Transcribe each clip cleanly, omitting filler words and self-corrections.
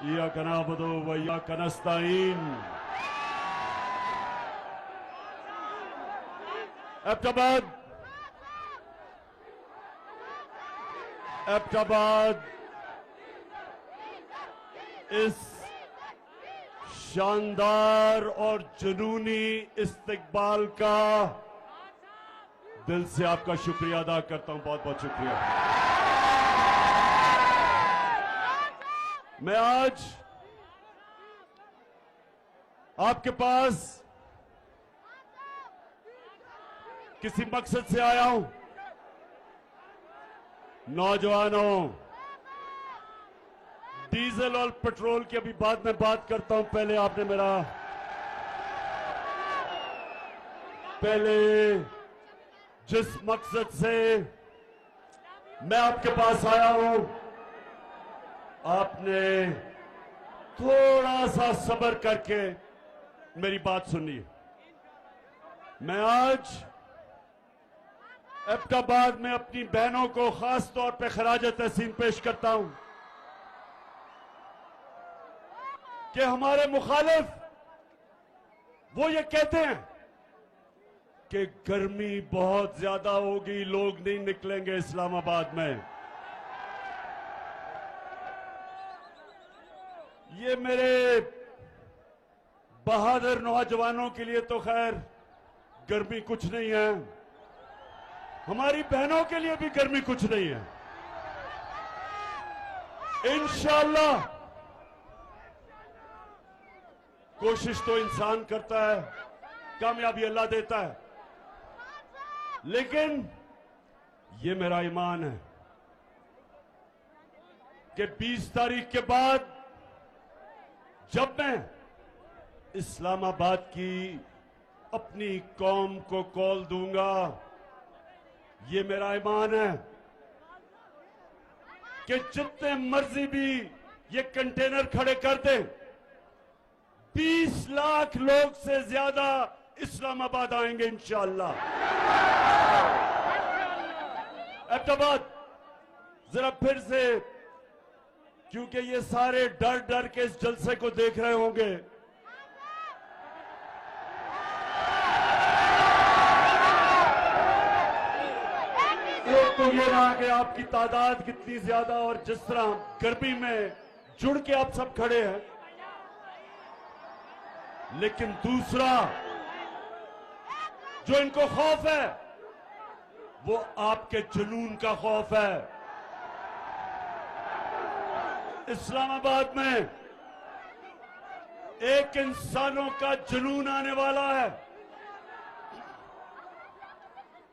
इय्याका नअबुदु व इय्याका नस्तईन। एबटाबाद इस शानदार और जुनूनी इस्तकबाल का दिल से आपका शुक्रिया अदा करता हूं। बहुत बहुत शुक्रिया। मैं आज आपके पास किसी मकसद से आया हूं। नौजवानों, डीजल और पेट्रोल की अभी बाद में बात करता हूं। पहले जिस मकसद से मैं आपके पास आया हूं, आपने थोड़ा सा सब्र करके मेरी बात सुनिए। मैं आज एबटाबाद में अपनी बहनों को खास तौर पे खराज तहसीन पेश करता हूं कि हमारे मुखालिफ वो ये कहते हैं कि गर्मी बहुत ज्यादा होगी, लोग नहीं निकलेंगे इस्लामाबाद में। ये मेरे बहादुर नौजवानों के लिए तो खैर गर्मी कुछ नहीं है, हमारी बहनों के लिए भी गर्मी कुछ नहीं है। इंशाअल्लाह कोशिश तो इंसान करता है, कामयाबी अल्लाह देता है, लेकिन ये मेरा ईमान है कि 20 तारीख के बाद जब मैं इस्लामाबाद की अपनी कौम को कॉल दूंगा, ये मेरा ईमान है कि जितने मर्जी भी ये कंटेनर खड़े कर दें, 20 लाख लोग से ज्यादा इस्लामाबाद आएंगे इंशाअल्लाह। एबटाबाद जरा फिर से, क्योंकि ये सारे डर डर के इस जलसे को देख रहे होंगे, एक तो ये रहा कि आपकी तादाद कितनी ज्यादा और जिस तरह गर्मी में जुड़ के आप सब खड़े हैं, लेकिन दूसरा जो इनको खौफ है वो आपके जुनून का खौफ है। इस्लामाबाद में एक इंसानों का जुनून आने वाला है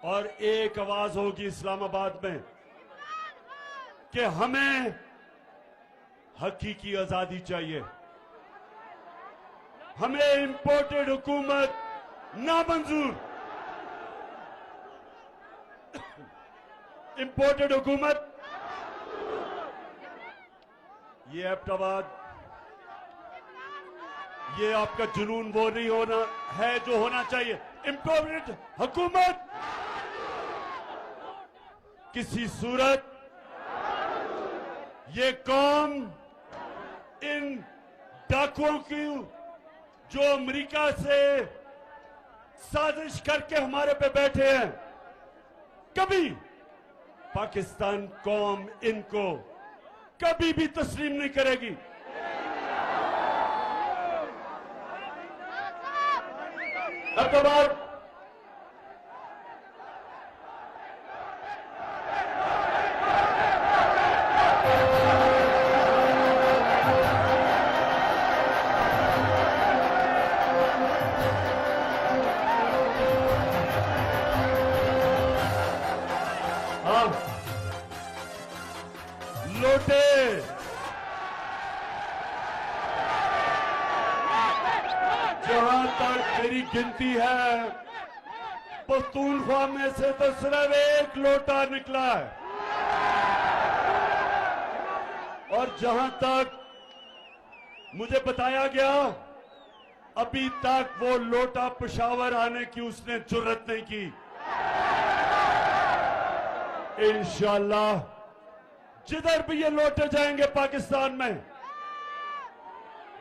और एक आवाज होगी इस्लामाबाद में कि हमें हकीकी आजादी चाहिए, हमें इंपोर्टेड हुकूमत नामंजूर। इंपोर्टेड हुकूमत, ये एबटाबाद, ये आपका जुनून वो नहीं होना है जो होना चाहिए। इंपोर्टेड हुकूमत किसी सूरत ये कौम इन डाकुओं की जो अमेरिका से साजिश करके हमारे पे बैठे हैं, कभी पाकिस्तान कौम इनको कभी भी तस्लीम नहीं करेगी। एबटाबाद लोटे जहां तक मेरी गिनती है, पख्तूनख्वा में से तो सिर्फ एक लोटा निकला है, और जहां तक मुझे बताया गया, अभी तक वो लोटा पेशावर आने की उसने जुर्रत नहीं की। इंशाअल्लाह जिधर भी ये लौटे जाएंगे पाकिस्तान में,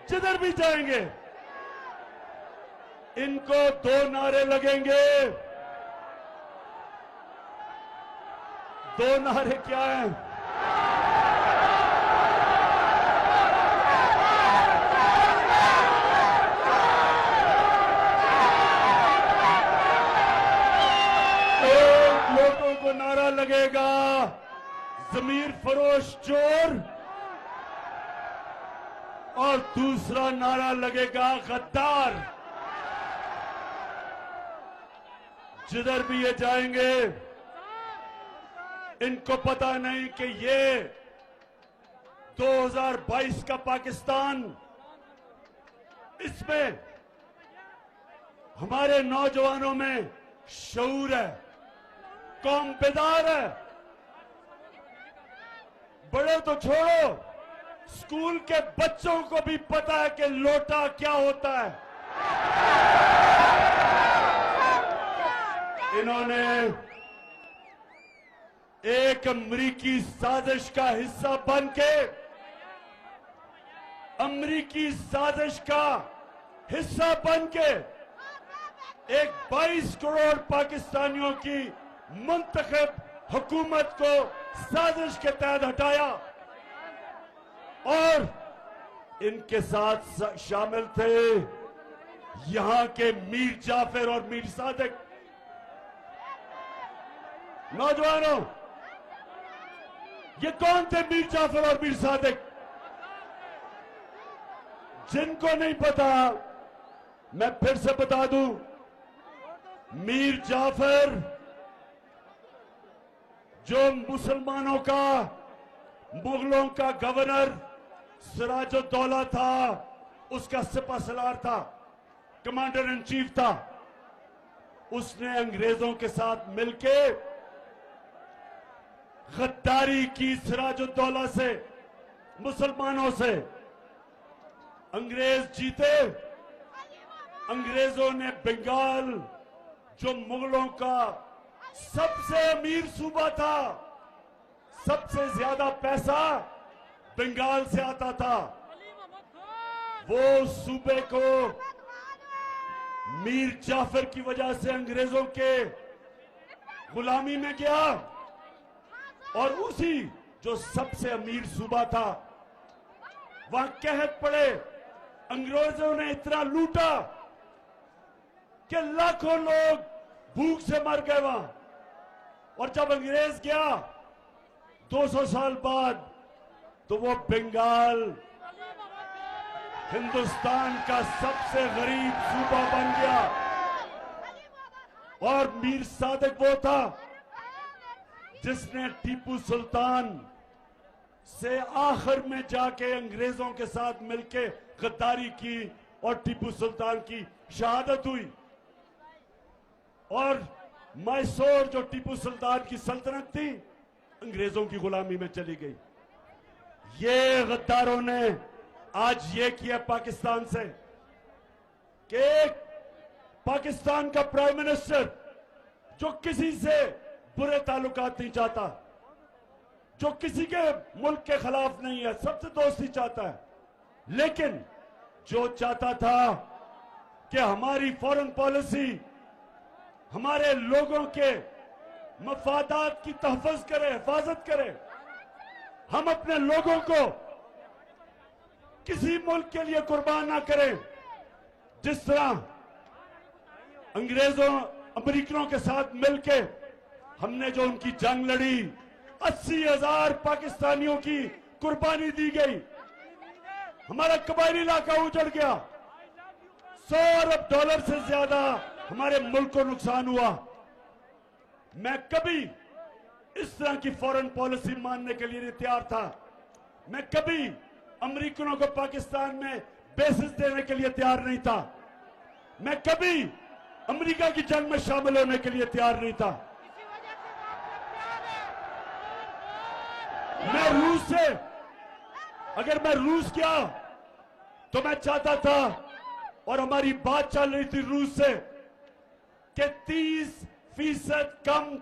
जिधर भी जाएंगे इनको 2 नारे लगेंगे। 2 नारे क्या हैं? एक लोगों को नारा लगेगा जमीर फरोश चोर और दूसरा नारा लगेगा गद्दार। जिधर भी ये जाएंगे इनको पता नहीं कि ये 2022 का पाकिस्तान, इसमें हमारे नौजवानों में शऊर है, कौम बेदार है। बड़े तो छोड़ो, स्कूल के बच्चों को भी पता है कि लोटा क्या होता है। इन्होंने एक अमरीकी साजिश का हिस्सा बनके, अमरीकी साजिश का हिस्सा बनके एक 22 करोड़ पाकिस्तानियों की मुंतखब हुकूमत को साजिश के तहत हटाया और इनके साथ शामिल थे यहां के मीर जाफर और मीर सादिक। नौजवानों, ये कौन थे मीर जाफर और मीर सादिक? जिनको नहीं पता मैं फिर से बता दूं, मीर जाफर जो मुसलमानों का, मुगलों का गवर्नर सिराजुद्दौला था, उसका सिपहसालार था, कमांडर इन चीफ था। उसने अंग्रेजों के साथ मिलके गद्दारी की सिराजुद्दौला से, मुसलमानों से। अंग्रेज जीते, अंग्रेजों ने बंगाल, जो मुगलों का सबसे अमीर सूबा था, सबसे ज्यादा पैसा बंगाल से आता था, वो सूबे को मीर जाफर की वजह से अंग्रेजों के गुलामी में गया और उसी जो सबसे अमीर सूबा था वहां कहत पड़े। अंग्रेजों ने इतना लूटा कि लाखों लोग भूख से मर गए वहां। और जब अंग्रेज गया 200 साल बाद, तो वो बंगाल हिंदुस्तान का सबसे गरीब सूबा बन गया। और मीर सादिक वो था जिसने टीपू सुल्तान से आखिर में जाके अंग्रेजों के साथ मिलके गद्दारी की और टीपू सुल्तान की शहादत हुई। और मैसूर जो टीपू सुल्तान की सल्तनत थी, अंग्रेजों की गुलामी में चली गई। ये गद्दारों ने आज ये किया पाकिस्तान से कि पाकिस्तान का प्राइम मिनिस्टर जो किसी से बुरे ताल्लुकात नहीं चाहता, जो किसी के मुल्क के खिलाफ नहीं है, सबसे दोस्ती चाहता है, लेकिन जो चाहता था कि हमारी फॉरेन पॉलिसी हमारे लोगों के मफादात की तहफ़्फ़ुज़ करे, हिफाजत करे, हम अपने लोगों को किसी मुल्क के लिए कुर्बान ना करें। जिस तरह अंग्रेजों, अमेरिकनों के साथ मिलके हमने जो उनकी जंग लड़ी, 80,000 पाकिस्तानियों की कुर्बानी दी गई, हमारा कबायली इलाका उजड़ गया, $100 अरब से ज्यादा हमारे मुल्क को नुकसान हुआ। मैं कभी इस तरह की फॉरेन पॉलिसी मानने के लिए नहीं तैयार था। मैं कभी अमेरिकनों को पाकिस्तान में बेसिस देने के लिए तैयार नहीं था। मैं कभी अमेरिका की जंग में शामिल होने के लिए तैयार नहीं था। मैं रूस से, अगर मैं रूस गया तो मैं चाहता था, और हमारी बात चल रही थी रूस से, कि 30% कम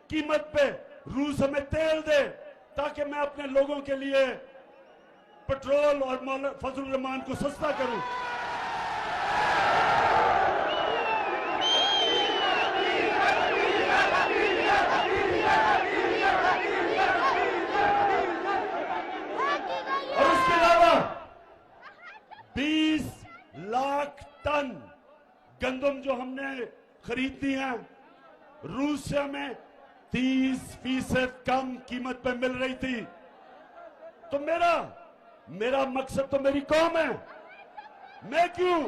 कीमत पे रूस हमें तेल दे ताकि मैं अपने लोगों के लिए पेट्रोल और फजल रहमान को सस्ता करूं। और उसके अलावा 20 लाख टन गंदम जो हमने खरीदनी है, रूस से हमें 30% कम कीमत पे मिल रही थी। तो मेरा मकसद तो मेरी कौम है। मैं क्यों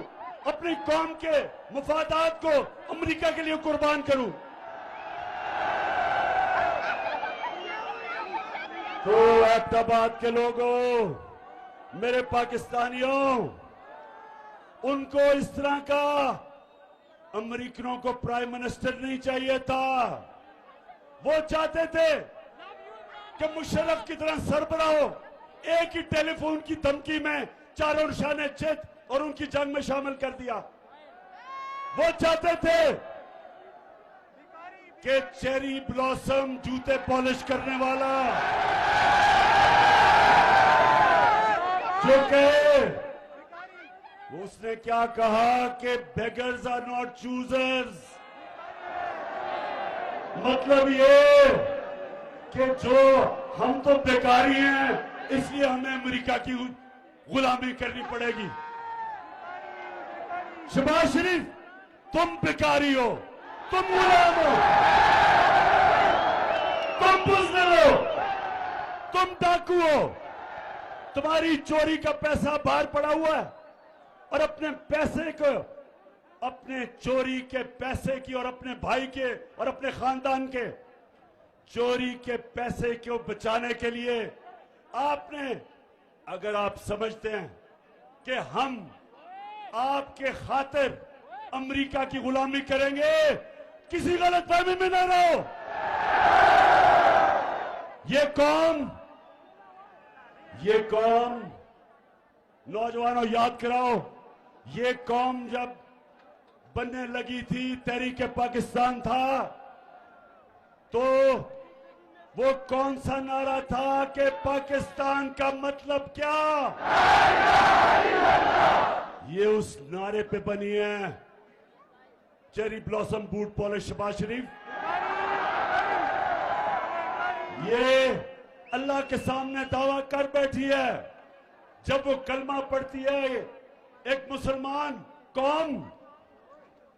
अपनी कौम के मुफादात को अमेरिका के लिए कुर्बान करूं? तो एबटाबाद के लोगों, मेरे पाकिस्तानियों, उनको इस तरह का अमेरिकनों को प्राइम मिनिस्टर नहीं चाहिए था। वो चाहते थे कि मुशर्रफ की तरह सरबराह हो, एक ही टेलीफोन की धमकी में चारों निशाने चित और उनकी जंग में शामिल कर दिया। वो चाहते थे कि चेरी ब्लॉसम जूते पॉलिश करने वाला जो कहे, उसने क्या कहा कि बेगर्स आर नॉट चूजर्स। मतलब ये कि जो हम तो बेकारी हैं, इसलिए हमें अमेरिका की गुलामी करनी पड़ेगी। शहबाज शरीफ, तुम बेकारी हो, तुम गुलाम हो, तुम बुज़दिल हो, तुम डाकू हो। तुम्हारी चोरी का पैसा बाहर पड़ा हुआ है और अपने पैसे को, अपने चोरी के पैसे की और अपने भाई के और अपने खानदान के चोरी के पैसे को बचाने के लिए आपने, अगर आप समझते हैं कि हम आपके खातिर अमेरिका की गुलामी करेंगे, किसी गलतफहमी में न रहो। ये कौम नौजवानों याद कराओ, ये कौम जब बनने लगी थी, तहरीक पाकिस्तान था, तो वो कौन सा नारा था कि पाकिस्तान का मतलब क्या? ये उस नारे पे बनी है cherry blossom boot polish Shehbaz Sharif. ये अल्लाह के सामने दावा कर बैठी है। जब वो कलमा पढ़ती है एक मुसलमान कौम,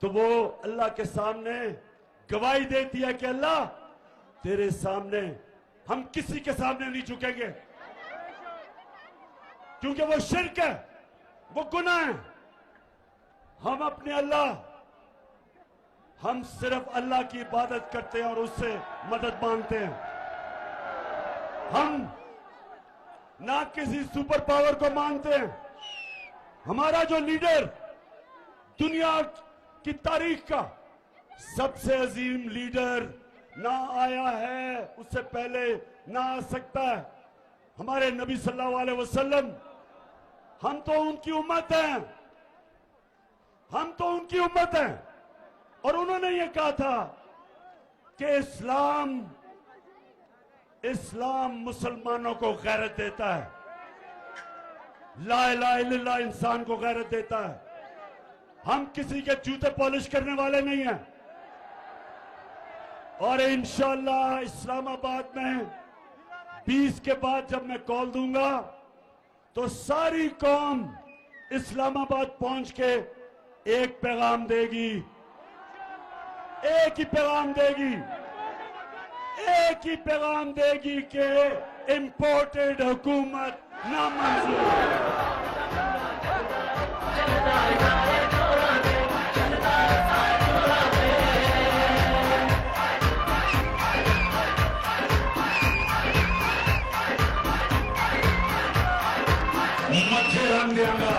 तो वो अल्लाह के सामने गवाही देती है कि अल्लाह, तेरे सामने हम किसी के सामने नहीं झुकेंगे, क्योंकि वो शिर्क है, वो गुनाह है। हम अपने अल्लाह, हम सिर्फ अल्लाह की इबादत करते हैं और उससे मदद मांगते हैं। हम ना किसी सुपर पावर को मांगते हैं। हमारा जो लीडर दुनिया की तारीख का सबसे अजीम लीडर ना आया है, उससे पहले ना आ सकता है, हमारे नबी सल्लल्लाहु अलैहि वसल्लम। हम तो उनकी उम्मत हैं, हम तो उनकी उम्मत हैं। और उन्होंने ये कहा था कि इस्लाम मुसलमानों को गैरत देता है, ला इलाहा इल्लल्लाह इंसान को गैरत देता है। हम किसी के जूते पॉलिश करने वाले नहीं हैं। और इंशाअल्लाह इस्लामाबाद में 20 के बाद जब मैं कॉल दूंगा, तो सारी कौम इस्लामाबाद पहुंच के एक पैगाम देगी, एक ही पैगाम देगी, एक ही पैगाम देगी कि इंपोर्टेड हुकूमत नामंजूर। मच्छे रंग देगा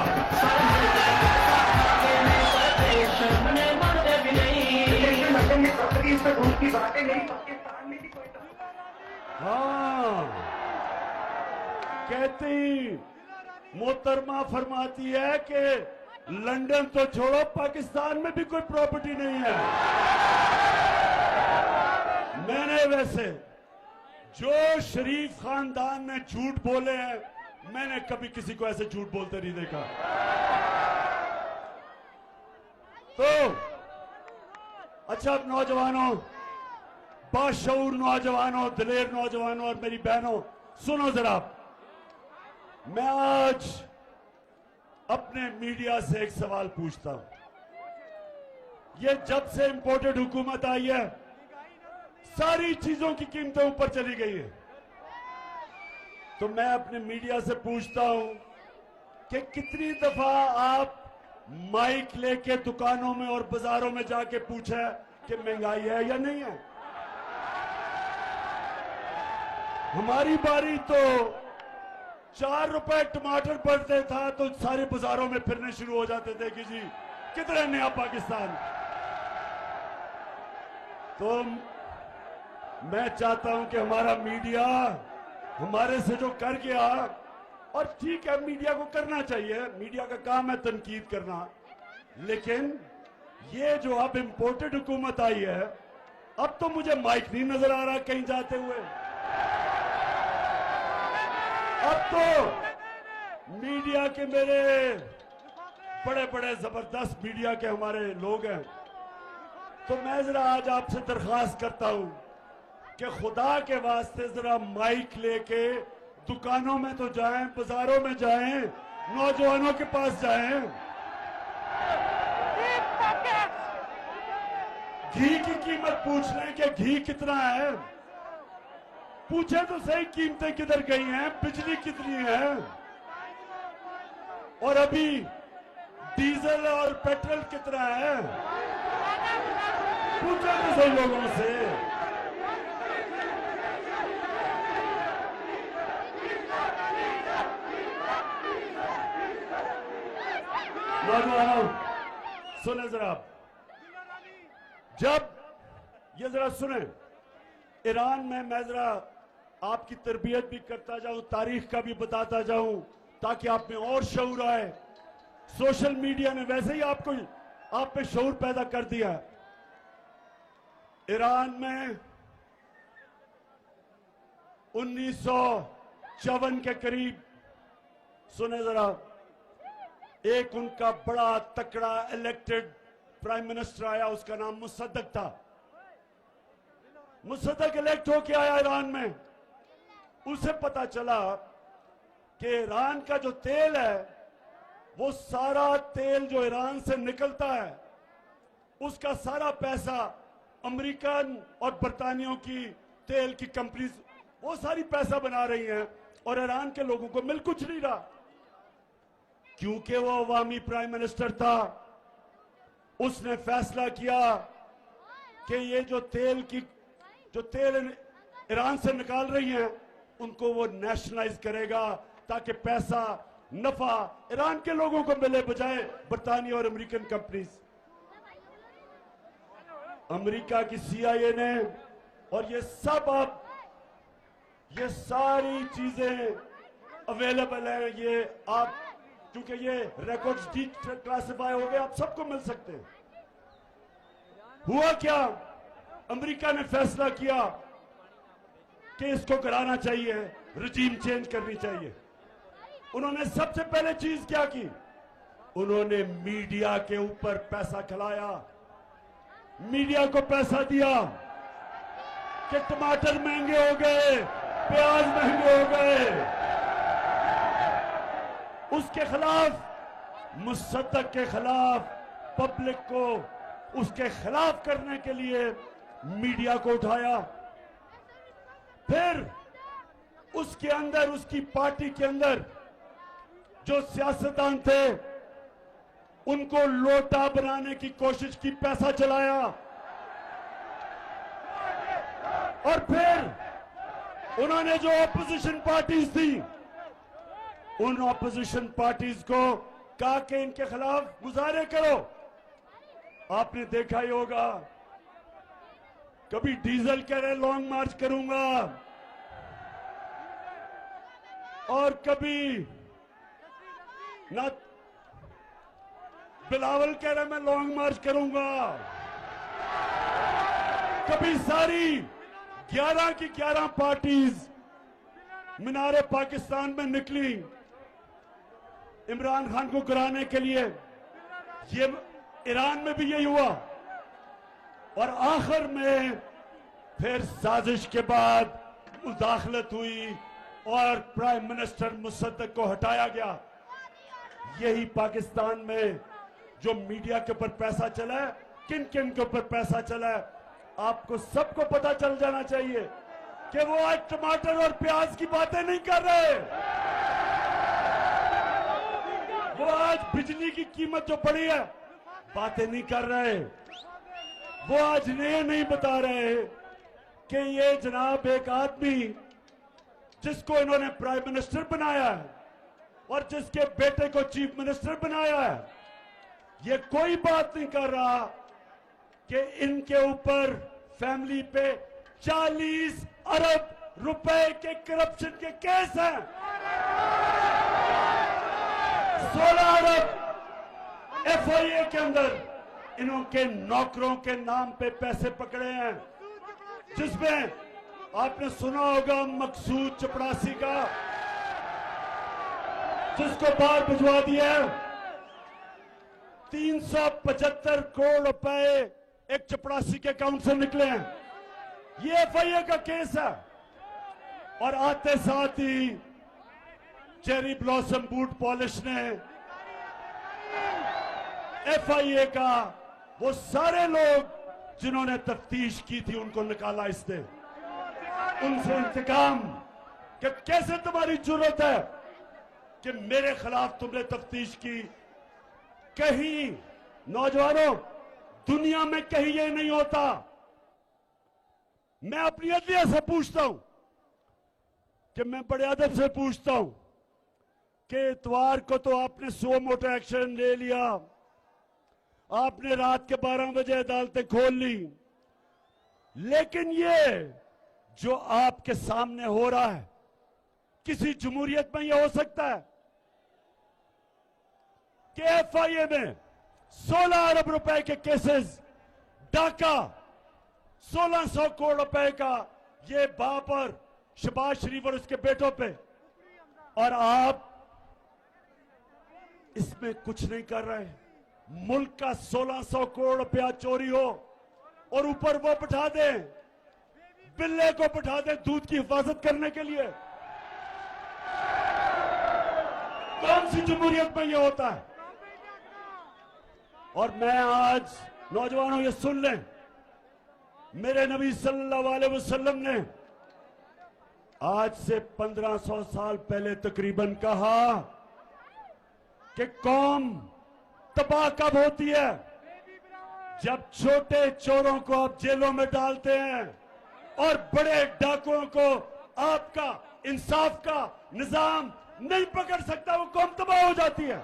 हाँ, कहती मोहतरमा फरमाती है कि लंदन तो छोड़ो, पाकिस्तान में भी कोई प्रॉपर्टी नहीं है। मैंने वैसे जो शरीफ खानदान ने झूठ बोले हैं मैंने कभी किसी को ऐसे झूठ बोलते नहीं देखा। तो अच्छा, अब नौजवानों, बाशऊर नौजवानों, दिलेर नौजवानों और मेरी बहनों, सुनो जरा। मैं आज अपने मीडिया से एक सवाल पूछता हूं। ये जब से इंपोर्टेड हुकूमत आई है, सारी चीजों की कीमतें ऊपर चली गई है। तो मैं अपने मीडिया से पूछता हूं कि कितनी दफा आप माइक लेके दुकानों में और बाजारों में जाके पूछा कि महंगाई है या नहीं है। हमारी बारी तो 4 रुपए टमाटर पड़ते था तो सारे बाजारों में फिरने शुरू हो जाते थे कि जी किधर है नया पाकिस्तान। तो मैं चाहता हूं कि हमारा मीडिया हमारे से जो कर गया, और ठीक है मीडिया को करना चाहिए, मीडिया का काम है तनकीद करना, लेकिन ये जो अब इंपोर्टेड हुकूमत आई है, अब तो मुझे माइक नहीं नजर आ रहा कहीं जाते हुए। अब तो मीडिया के मेरे बड़े बड़े जबरदस्त मीडिया के हमारे लोग हैं, तो मैं जरा आज आपसे दरख्वास्त करता हूं कि खुदा के वास्ते जरा माइक लेके दुकानों में तो जाएं, बाजारों में जाएं, नौजवानों के पास जाएं। घी की कीमत पूछ लें कि घी कितना है, पूछे तो सही कीमतें किधर गई हैं, बिजली कितनी है, और अभी डीजल और पेट्रोल कितना है, पूछे तो सही लोगों से। नौजवानों सुने जरा, जब ये जरा सुने, ईरान में मैं जरा आपकी तरबियत भी करता जाऊं, तारीख का भी बताता जाऊं, ताकि आप में और शऊर आए। सोशल मीडिया ने वैसे ही आप में शऊर पैदा कर दिया। ईरान में 1954 के करीब, सुने जरा, एक उनका बड़ा तकड़ा इलेक्टेड प्राइम मिनिस्टर आया, उसका नाम मुसद्दक था। मुसद्दक इलेक्ट होके आया ईरान में। उसे पता चला कि ईरान का जो तेल है, वो सारा तेल जो ईरान से निकलता है, उसका सारा पैसा अमेरिकन और बरतानियों की तेल की कंपनीज वो सारी पैसा बना रही हैं, और ईरान के लोगों को मिल कुछ नहीं रहा। क्योंकि वो अवामी प्राइम मिनिस्टर था, उसने फैसला किया कि ये जो तेल ईरान से निकाल रही हैं, उनको वो नेशनलाइज करेगा, ताकि पैसा नफा ईरान के लोगों को मिले, बजाय बरतानिया और अमेरिकन कंपनीज। अमेरिका की CIA ने, और ये सब अब ये सारी चीजें अवेलेबल हैं, ये आप क्योंकि ये रिकॉर्ड्स डिक्लासिफाई हो गए, आप सबको मिल सकते हैं। हुआ क्या, अमेरिका ने फैसला किया कि इसको कराना चाहिए, रजीम चेंज करनी चाहिए। उन्होंने सबसे पहले चीज क्या की, उन्होंने मीडिया के ऊपर पैसा खिलाया, मीडिया को पैसा दिया कि टमाटर महंगे हो गए, प्याज महंगे हो गए। उसके खिलाफ, मुसद्दक के खिलाफ, पब्लिक को उसके खिलाफ करने के लिए मीडिया को उठाया। फिर उसके अंदर, उसकी पार्टी के अंदर जो सियासतदान थे, उनको लोटा बनाने की कोशिश की, पैसा चलाया। और फिर उन्होंने जो ऑपोजिशन पार्टीज थी, उन ऑपोजिशन पार्टीज को कहा कि इनके खिलाफ मुजाहरे करो। आपने देखा ही होगा, कभी डीजल कह रहे लॉन्ग मार्च करूंगा, और कभी ना बिलावल कह रहे मैं लॉन्ग मार्च करूंगा। कभी सारी 11 की 11 पार्टीज मीनारे पाकिस्तान में निकली इमरान खान को गिराने के लिए। ये ईरान में भी यही हुआ और आखिर में फिर साजिश के बाद मुदाखलत हुई और प्राइम मिनिस्टर मुसद्दक को हटाया गया। यही पाकिस्तान में जो मीडिया के ऊपर पैसा चला है, किन किन के ऊपर पैसा चला है, आपको सबको पता चल जाना चाहिए कि वो आज टमाटर और प्याज की बातें नहीं कर रहे। वो आज बिजली की कीमत जो बढ़ी है बातें नहीं कर रहे। वो आज ये नहीं बता रहे कि ये जनाब एक आदमी जिसको इन्होंने प्राइम मिनिस्टर बनाया है और जिसके बेटे को चीफ मिनिस्टर बनाया है, ये कोई बात नहीं कर रहा कि इनके ऊपर फैमिली पे 40 अरब रुपए के करप्शन के केस हैं। 16 अरब एफआईए के अंदर इनके नौकरों के नाम पे पैसे पकड़े हैं, जिसमें आपने सुना होगा मकसूद चपरासी का, जिसको बाहर भिजवा दिया। 375 करोड़ रुपए एक चपरासी के अकाउंट से निकले हैं। ये एफआईए का केस है। और आते साथ ही चेरी ब्लॉसम बूट पॉलिश ने एफआईए का वो सारे लोग जिन्होंने तफ्तीश की थी उनको निकाला इसने, उनसे इंतकाम कि कैसे तुम्हारी जरूरत है कि मेरे खिलाफ तुमने तफ्तीश की। कहीं नौजवानों, दुनिया में कहीं ये नहीं होता। मैं अपनी अदलिया से पूछता हूं कि मैं बड़े अदब से पूछता हूं कि इतवार को तो आपने सो मोटा एक्शन ले लिया, आपने रात के 12 बजे अदालतें खोल ली, लेकिन ये जो आपके सामने हो रहा है किसी जमहूरियत में यह हो सकता है कि एफआईए में 16 अरब रुपए के केसेस, डाका 1600 करोड़ रुपए का ये बाप और शहबाज शरीफ और उसके बेटों पे, और आप इसमें कुछ नहीं कर रहे। मुल्क का 1600 करोड़ रुपया चोरी हो और ऊपर वो बिठा दें, बिल्ले को बिठा दें दूध की हिफाजत करने के लिए। कौन सी जमहूरियत में ये होता है? और मैं आज नौजवानों ये सुन लें, मेरे नबी सल्लल्लाहु अलैहि वसल्लम ने आज से 1500 साल पहले तकरीबन कहा कि कौम तबाह कब होती है? जब छोटे चोरों को आप जेलों में डालते हैं और बड़े डाकुओं को आपका इंसाफ का निजाम नहीं पकड़ सकता, वो कौम तबाह हो जाती है।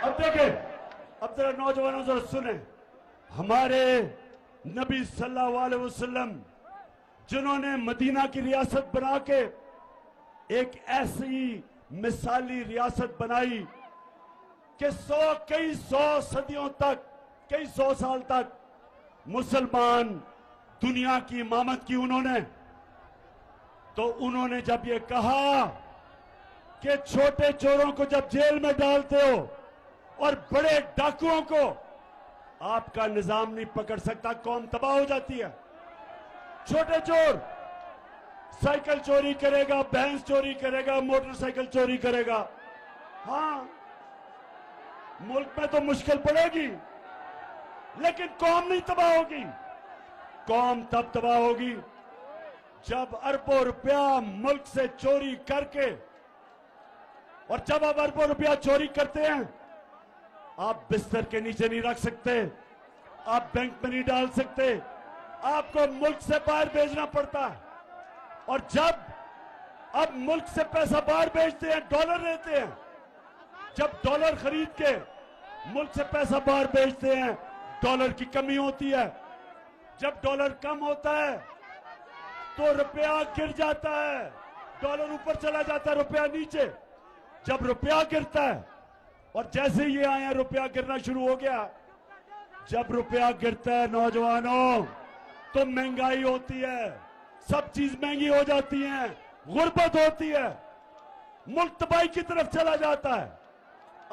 अब देखें, अब जरा नौजवानों जरा सुने, हमारे नबी सल्लल्लाहु अलैहि वसल्लम जिन्होंने मदीना की रियासत बना के एक ऐसी मिसाली रियासत बनाई कि कई सौ सदियों तक, कई सौ साल तक मुसलमान दुनिया की इमामत की उन्होंने, तो उन्होंने जब ये कहा कि छोटे चोरों को जब जेल में डालते हो और बड़े डाकुओं को आपका निजाम नहीं पकड़ सकता, कौम तबाह हो जाती है। छोटे चोर साइकिल चोरी करेगा, भैंस चोरी करेगा, मोटरसाइकिल चोरी करेगा, हाँ मुल्क में तो मुश्किल पड़ेगी, लेकिन कौम नहीं तबाह होगी। कौम तब तबाह होगी जब अरबों रुपया मुल्क से चोरी करके, और जब आप अरबों रुपया चोरी करते हैं, आप बिस्तर के नीचे नहीं रख सकते, आप बैंक में नहीं डाल सकते, आपको मुल्क से बाहर भेजना पड़ता है। और जब अब मुल्क से पैसा बाहर भेजते हैं, डॉलर लेते हैं, जब डॉलर खरीद के मुल्क से पैसा बाहर भेजते हैं, डॉलर की कमी होती है। जब डॉलर कम होता है तो रुपया गिर जाता है, डॉलर ऊपर चला जाता है, रुपया नीचे। जब रुपया गिरता है, और जैसे ये आए हैं रुपया गिरना शुरू हो गया। जब रुपया गिरता है नौजवानों, तो महंगाई होती है, सब चीज महंगी हो जाती है, गुर्बत होती है, मुल्क तबाही की तरफ चला जाता है।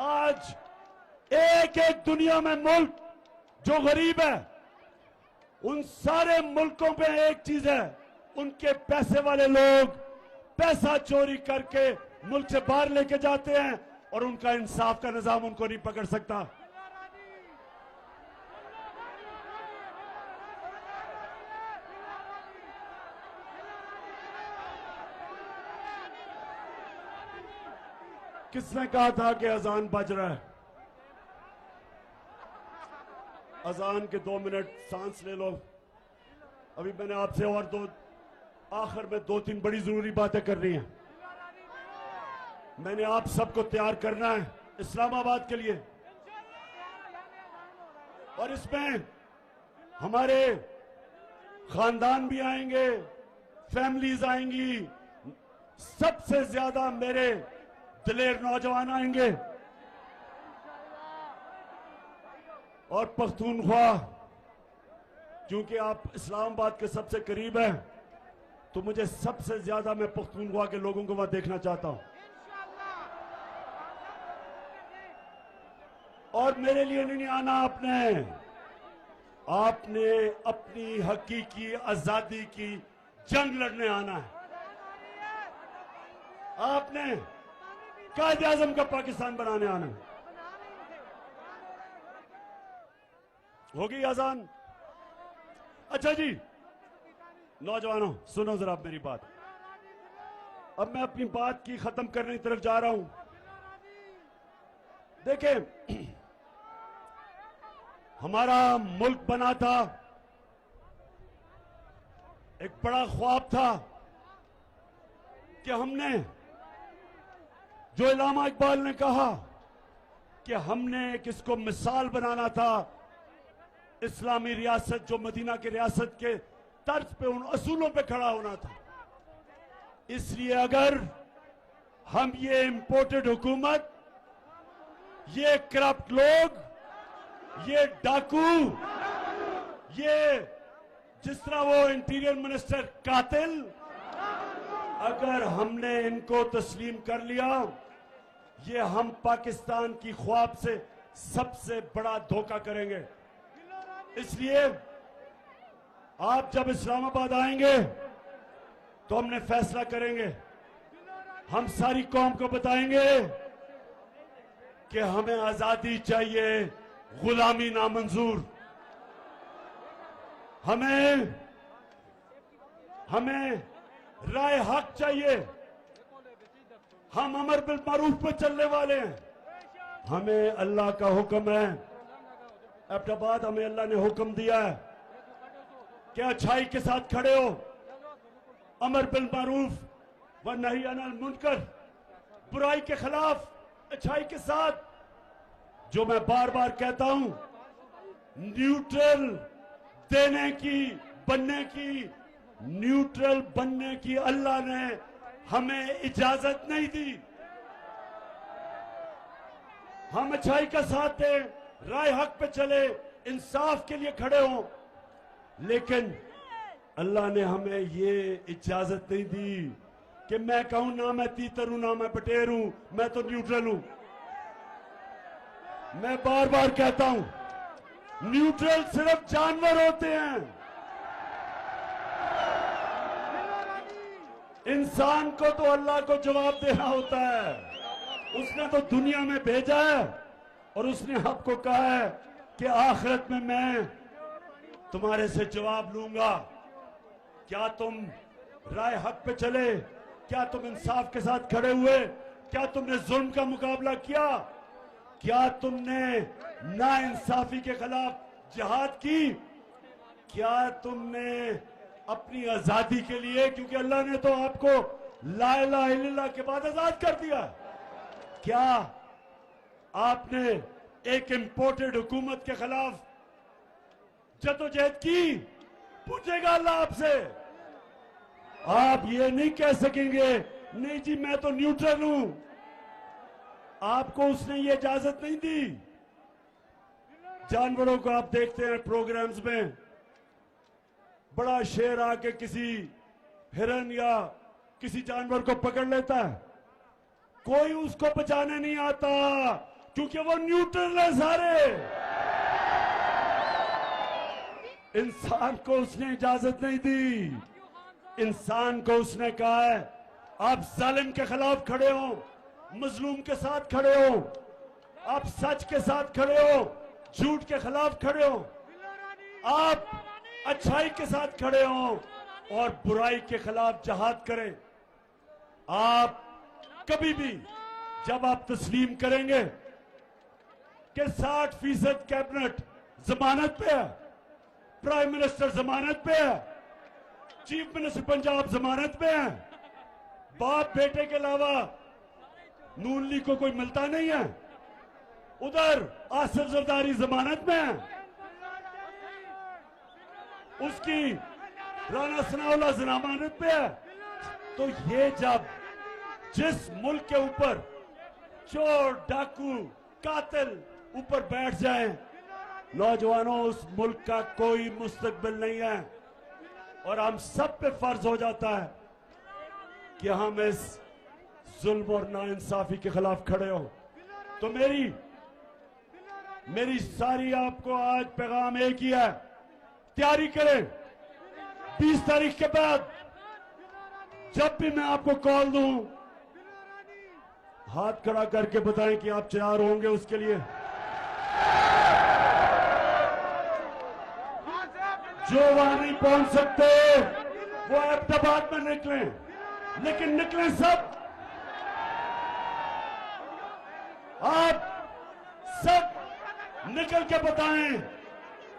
आज एक एक दुनिया में मुल्क जो गरीब है, उन सारे मुल्कों पे एक चीज है, उनके पैसे वाले लोग पैसा चोरी करके मुल्क से बाहर लेके जाते हैं और उनका इंसाफ का निजाम उनको नहीं पकड़ सकता। किसने कहा था कि अजान बज रहा है? अजान के 2 मिनट सांस ले लो। अभी मैंने आपसे और आखिर में 2-3 बड़ी जरूरी बातें करनी है। मैंने आप सबको तैयार करना है इस्लामाबाद के लिए, और इसमें हमारे खानदान भी आएंगे, फैमिलीज आएंगी, सबसे ज्यादा मेरे दिलेर नौजवान आएंगे। और पख्तूनख्वा, क्योंकि आप इस्लामाबाद के सबसे करीब हैं, तो मुझे सबसे ज्यादा मैं पख्तूनख्वा के लोगों को वहां देखना चाहता हूं। और मेरे लिए नहीं आना आपने अपनी हकीकी आजादी की जंग लड़ने आना है। आपने कायदे आजम का पाकिस्तान बनाने आना है। होगी अजान? अच्छा जी नौजवानों, सुनो जरा मेरी बात। अब मैं अपनी बात की खत्म करने की तरफ जा रहा हूं। देखें, हमारा मुल्क बना था, एक बड़ा ख्वाब था कि हमने, जो इलामा इकबाल ने कहा कि हमने किसको मिसाल बनाना था, इस्लामी रियासत जो मदीना की रियासत के तर्ज पे, उन असूलों पे खड़ा होना था। इसलिए अगर हम ये इंपोर्टेड हुकूमत, ये करप्ट लोग, ये डाकू, ये जिस तरह वो इंटीरियर मिनिस्टर कातिल, अगर हमने इनको तस्लीम कर लिया, ये हम पाकिस्तान की ख्वाब से सबसे बड़ा धोखा करेंगे। इसलिए आप जब इस्लामाबाद आएंगे तो हमने फैसला करेंगे, हम सारी कौम को बताएंगे कि हमें आजादी चाहिए, गुलामी नामंजूर। हमें राय हक चाहिए। हम अमर बिल मारूफ पे चलने वाले हैं। हमें अल्लाह का हुक्म है, एबटाबाद हमें अल्लाह ने हुक्म दिया है कि अच्छाई के साथ खड़े हो, अमर बिल मारूफ व नही अनिल मुनकर, बुराई के खिलाफ अच्छाई के साथ। जो मैं बार बार कहता हूं, न्यूट्रल न्यूट्रल बनने की अल्लाह ने हमें इजाजत नहीं दी। हम अच्छाई का साथ दें, राय हक पे चले, इंसाफ के लिए खड़े हों, लेकिन अल्लाह ने हमें ये इजाजत नहीं दी कि मैं कहूं ना मैं तीतर हूं ना मैं बटेर हूं, मैं तो न्यूट्रल हूं। मैं बार बार कहता हूं, न्यूट्रल सिर्फ जानवर होते हैं। इंसान को तो अल्लाह को जवाब देना होता है। उसने तो दुनिया में भेजा है और उसने आपको कहा है कि आखिरत में मैं तुम्हारे से जवाब लूंगा। क्या तुम राय हक पे चले? क्या तुम इंसाफ के साथ खड़े हुए? क्या तुमने जुल्म का मुकाबला किया? क्या तुमने नाइंसाफी के खिलाफ जिहाद की? क्या तुमने अपनी आजादी के लिए, क्योंकि अल्लाह ने तो आपको ला इलाहा इल्लल्लाह के बाद आजाद कर दिया, क्या आपने एक इंपोर्टेड हुकूमत के खिलाफ जदोजहद की? पूछेगा अल्लाह आपसे। आप ये नहीं कह सकेंगे नहीं जी मैं तो न्यूट्रल हूं। आपको उसने ये इजाजत नहीं दी। जानवरों को आप देखते हैं प्रोग्राम्स में, बड़ा शेर आके किसी हिरन या किसी जानवर को पकड़ लेता है, कोई उसको बचाने नहीं आता क्योंकि वो न्यूट्रल है सारे। इंसान को उसने इजाजत नहीं दी। इंसान को उसने कहा है आप जालिम के खिलाफ खड़े हो, मजलूम के साथ खड़े हो, आप सच के साथ खड़े हो, झूठ के खिलाफ खड़े हो, आप अच्छाई के साथ खड़े हो और बुराई के खिलाफ जहाद करें। आप कभी भी जब आप तस्लीम करेंगे कि 60% कैबिनेट जमानत पे है, प्राइम मिनिस्टर जमानत पे है, चीफ मिनिस्टर पंजाब जमानत पे है, बाप बेटे के अलावा नून लीग को कोई मिलता नहीं है, उधर आसिफ जरदारी जमानत में है, उसकी राना सनाउल्लाह जमानत पे है। तो ये जब जिस मुल्क के ऊपर चोर डाकू कातिल ऊपर बैठ जाए, नौजवानों उस मुल्क का कोई मुस्तकबिल नहीं है और हम सब पे फर्ज हो जाता है कि हम इस जुल्म और नाइंसाफी के खिलाफ खड़े हो। तो मेरी सारी आपको आज पैगाम एक ही है, तैयारी करें। 20 तारीख के बाद जब भी मैं आपको कॉल दूं, हाथ खड़ा करके बताएं कि आप तैयार होंगे उसके लिए। जो वहां नहीं पहुंच सकते वो अहमदाबाद में निकलें, लेकिन निकलें सब। आप सब निकल के बताएं,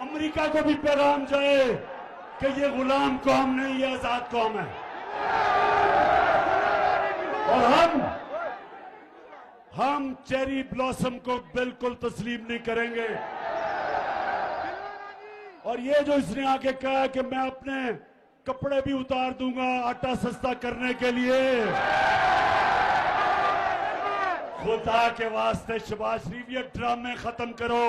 अमेरिका को भी पैगाम जाए कि ये गुलाम कौम नहीं, ये आजाद कौम है और हम चेरी ब्लॉसम को बिल्कुल तस्लीम नहीं करेंगे। और ये जो इसने आके कहा कि मैं अपने कपड़े भी उतार दूंगा आटा सस्ता करने के लिए, खुदा के वास्ते शहबाज शरीफ ये ड्रामे खत्म करो।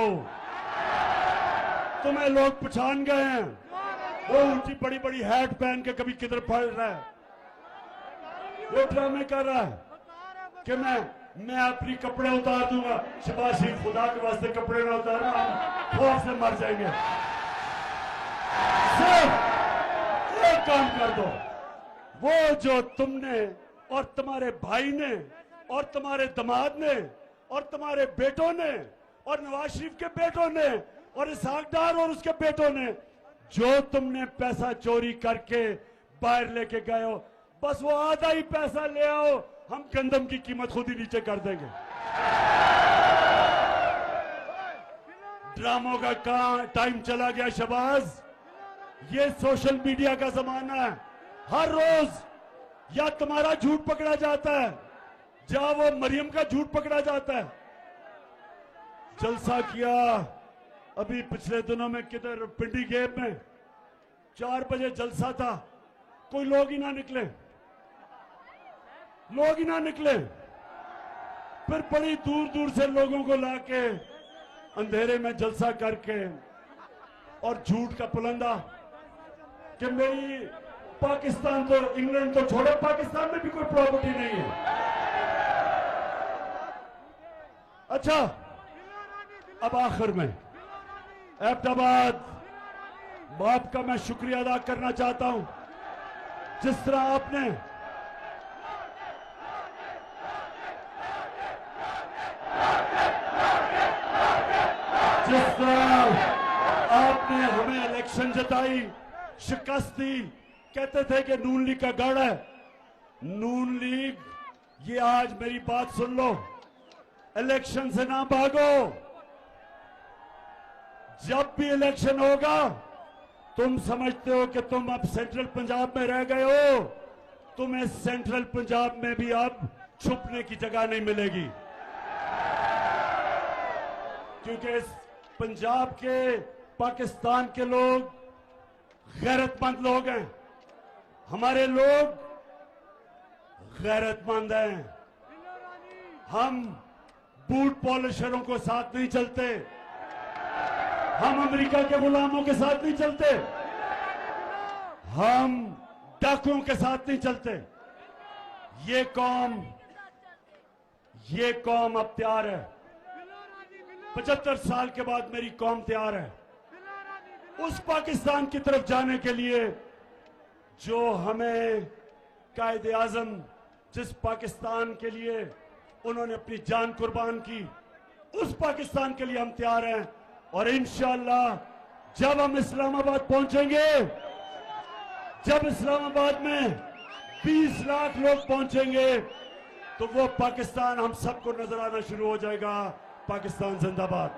तुम्हें लोग पहचान गए हैं, वो ऊंची बड़ी बड़ी हैट पहन के कभी किधर पड़ रहा है, वो ड्रामे कर रहा है कि मैं अपनी कपड़े उतार दूंगा। शहबाज शरीफ खुदा के वास्ते कपड़े ना उतारना, हम खौफ से मर जाएंगे। सिर्फ एक काम कर दो, वो जो तुमने और तुम्हारे भाई ने और तुम्हारे दामाद ने और तुम्हारे बेटों ने और नवाज शरीफ के बेटों ने और इसहाक डार और उसके बेटों ने जो तुमने पैसा चोरी करके बाहर लेके गए हो, बस वो आधा ही पैसा ले आओ, हम गंदम की कीमत खुद ही नीचे कर देंगे। ड्रामों का टाइम चला गया शहबाज। ये सोशल मीडिया का जमाना है, हर रोज या तुम्हारा झूठ पकड़ा जाता है जहां वो मरियम का झूठ पकड़ा जाता है। जलसा किया अभी पिछले दिनों में किधर पिंडी गेप में, 4 बजे जलसा था, कोई लोग ही ना निकले, लोग ही ना निकले। फिर बड़ी दूर दूर से लोगों को लाके अंधेरे में जलसा करके और झूठ का पुलंदा कि मेरी पाकिस्तान तो इंग्लैंड तो छोड़ो, पाकिस्तान में भी कोई प्रॉपर्टी नहीं है। अच्छा, अब आखिर में अहमदाबाद बाप का मैं शुक्रिया अदा करना चाहता हूं, जिस तरह आपने हमें इलेक्शन जिताई, शिकस्त दी। कहते थे कि नून लीग का गढ़ है, नून लीग ये आज मेरी बात सुन लो, इलेक्शन से ना भागो। जब भी इलेक्शन होगा तुम समझते हो कि तुम अब सेंट्रल पंजाब में रह गए हो, तुम्हें सेंट्रल पंजाब में भी अब छुपने की जगह नहीं मिलेगी, क्योंकि इस पंजाब के पाकिस्तान के लोग गैरतमंद लोग हैं। हमारे लोग गैरतमंद हैं। हम बूट पॉलिशरों को साथ नहीं चलते, हम अमेरिका के गुलामों के साथ नहीं चलते, हम डाकुओं के साथ नहीं चलते। ये कौम अब तैयार है। 75 साल के बाद मेरी कौम तैयार है उस पाकिस्तान की तरफ जाने के लिए जो हमें कायदे आजम, जिस पाकिस्तान के लिए उन्होंने अपनी जान कुर्बान की, उस पाकिस्तान के लिए हम तैयार हैं। और इंशाअल्लाह जब हम इस्लामाबाद पहुंचेंगे, जब इस्लामाबाद में 20 लाख लोग पहुंचेंगे, तो वो पाकिस्तान हम सबको नजर आना शुरू हो जाएगा। पाकिस्तान जिंदाबाद।